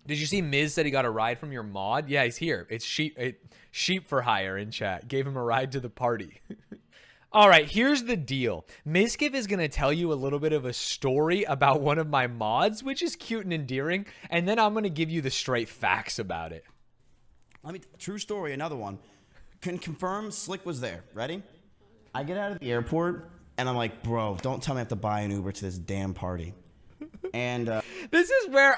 Did you see Miz said he got a ride from your mod? Yeah, he's here. It's sheep for hire in chat. Gave him a ride to the party. All right, here's the deal. Mizkif is going to tell you a little bit of a story about one of my mods, which is cute and endearing, and then I'm going to give you the straight facts about it. True story, another one. Can confirm Slick was there. Ready? I get out of the airport, and I'm like, bro, don't tell me I have to buy an Uber to this damn party. And this is where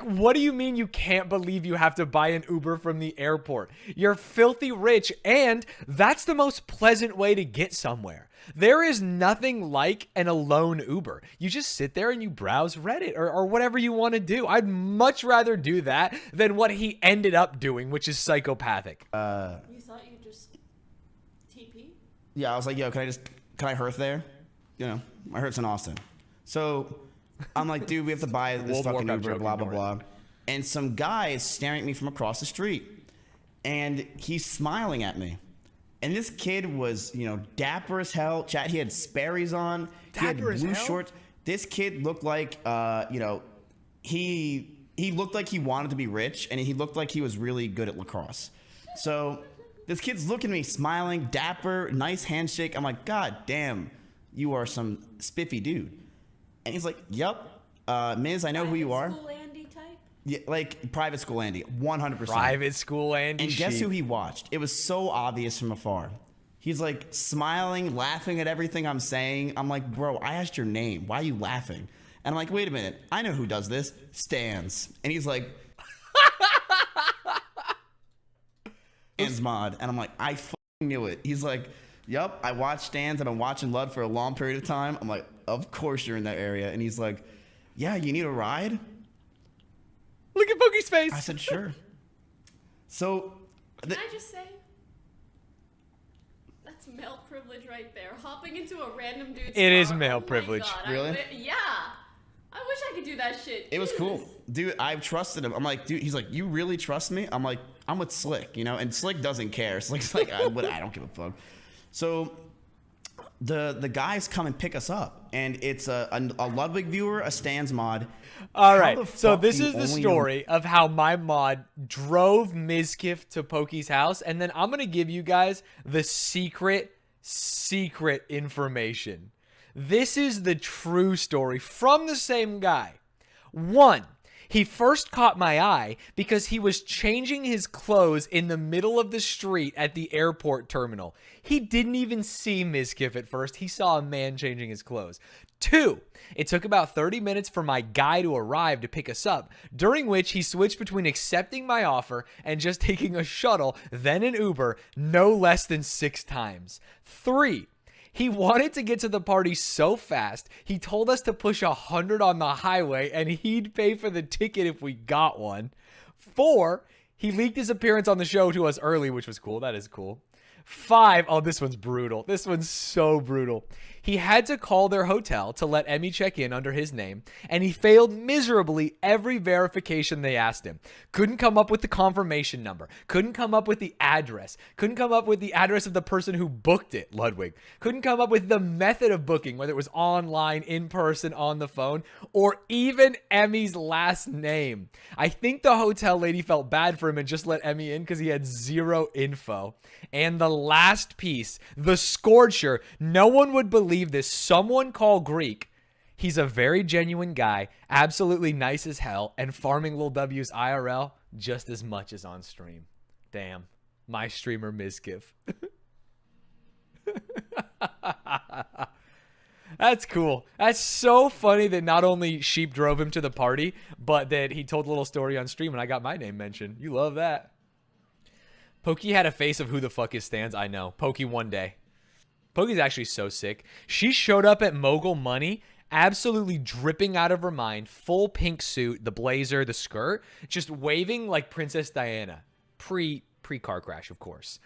what do you mean you can't believe you have to buy an Uber from the airport? You're filthy rich, and that's the most pleasant way to get somewhere. There is nothing like an alone Uber. You just sit there and you browse Reddit or whatever you want to do. I'd much rather do that than what he ended up doing, which is psychopathic. You thought you just TP? Yeah, I was like, yo, can I hearth there? You know, my hearth's in Austin. So I'm like, dude, we have to buy this fucking Uber, blah, blah, blah. And some guy is staring at me from across the street. And he's smiling at me. And this kid was, you know, dapper as hell. Chat, he had Sperry's on. He had blue shorts. This kid looked like, you know, he looked like he wanted to be rich. And he looked like he was really good at lacrosse. So this kid's looking at me, smiling, dapper, nice handshake. I'm like, God damn, you are some spiffy dude. And he's like, yup, Miz, I know who you are. Private school Andy type? Yeah, like private school Andy, 100%. Private school Andy. And guess who he watched? It was so obvious from afar. He's like smiling, laughing at everything I'm saying. I'm like, bro, I asked your name. Why are you laughing? And I'm like, wait a minute. I know who does this. Stanz. And he's like, Stanz mod. And I'm like, I fucking knew it. He's like, yup, I watched Stanz. I've been watching Lud for a long period of time. I'm like, of course you're in that area. And he's like, yeah, you need a ride? Look at Pookie's face. I said, sure. So, Can I just say? That's male privilege right there. Hopping into a random dude's car. It is male Oh my privilege. God, Really? Yeah. I wish I could do that shit. it was cool. Jesus. Dude, I trusted him. I'm like, dude, he's like, you really trust me? I'm like, I'm with Slick, you know? And Slick doesn't care. Slick's like, I don't give a fuck. So, the guys come and pick us up. And it's a Ludwig viewer, a Stanz mod. All How right, the so fuck this do you is the only story of how my mod drove Mizkif to Pokey's house, and then I'm going to give you guys the secret information. This is the true story from the same guy. 1, he first caught my eye because he was changing his clothes in the middle of the street at the airport terminal. He didn't even see Mizkif at first. He saw a man changing his clothes. 2, it took about 30 minutes for my guy to arrive to pick us up, during which he switched between accepting my offer and just taking a shuttle, then an Uber, no less than 6 times. 3, he wanted to get to the party so fast, he told us to push 100 on the highway and he'd pay for the ticket if we got one. 4, he leaked his appearance on the show to us early, which was cool. That is cool. 5, oh, this one's brutal. This one's so brutal. He had to call their hotel to let Emmy check in under his name, and he failed miserably every verification they asked him. Couldn't come up with the confirmation number. Couldn't come up with the address. Couldn't come up with the address of the person who booked it, Ludwig. Couldn't come up with the method of booking, whether it was online, in person, on the phone, or even Emmy's last name. I think the hotel lady felt bad for him and just let Emmy in because he had zero info. And the last piece, the Scorcher, no one would believe this. Someone call Greek. He's a very genuine guy, absolutely nice as hell, and farming Lil W's IRL just as much as on stream. Damn, my streamer Mizkif. That's cool. That's so funny that not only Sheep drove him to the party, but that he told a little story on stream and I got my name mentioned. You love that. Pokey had a face of who the fuck is Stanz. I know. Pokey one day. Pokey's actually so sick. She showed up at Mogul Money, absolutely dripping out of her mind, full pink suit, the blazer, the skirt, just waving like Princess Diana. Pre-car crash, of course.